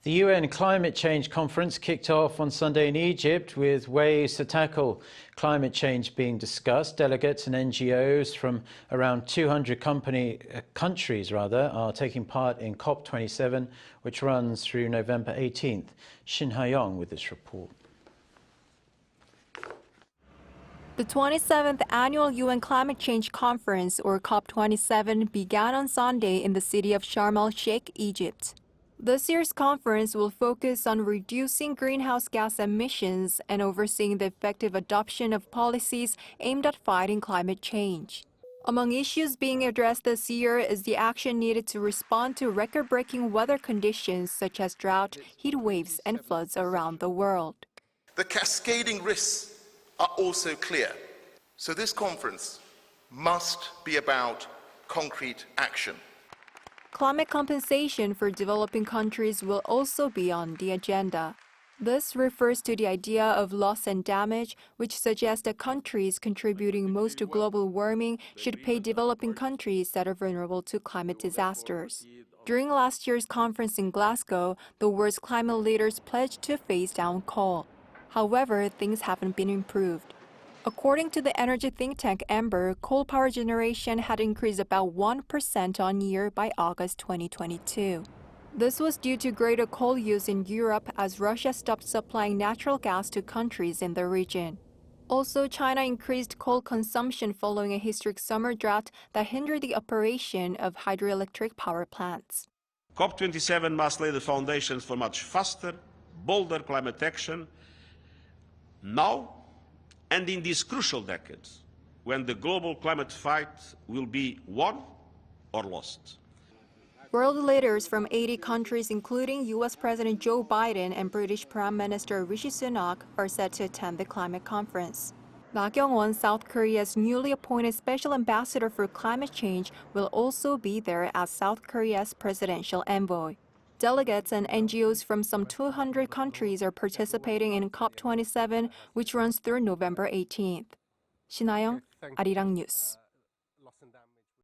The UN Climate Change Conference kicked off on Sunday in Egypt with ways to tackle climate change being discussed. Delegates and NGOs from around 200 countries are taking part in COP27, which runs through November 18th. Shin Ha-young with this report. The 27th Annual UN Climate Change Conference, or COP27, began on Sunday in the city of Sharm el-Sheikh, Egypt. This year's conference will focus on reducing greenhouse gas emissions and overseeing the effective adoption of policies aimed at fighting climate change. Among issues being addressed this year is the action needed to respond to record-breaking weather conditions such as drought, heat waves, and floods around the world. The cascading risks are also clear. So this conference must be about concrete action. Climate compensation for developing countries will also be on the agenda. This refers to the idea of loss and damage, which suggests that countries contributing most to global warming should pay developing countries that are vulnerable to climate disasters. During last year's conference in Glasgow, the world's climate leaders pledged to phase down coal. However, things haven't been improved. According to the energy think tank Amber, coal power generation had increased about 1% on year by August 2022. This was due to greater coal use in Europe as Russia stopped supplying natural gas to countries in the region. Also, China increased coal consumption following a historic summer drought that hindered the operation of hydroelectric power plants. COP27 must lay the foundations for much faster, bolder climate action now and in these crucial decades, when the global climate fight will be won or lost. World leaders from 80 countries, including U.S. President Joe Biden and British Prime Minister Rishi Sunak, are set to attend the climate conference. Na Kyung-won, South Korea's newly appointed special ambassador for climate change, will also be there as South Korea's presidential envoy. Delegates and NGOs from some 200 countries are participating in COP27, which runs through November 18th. Shin Ha-young, Arirang News.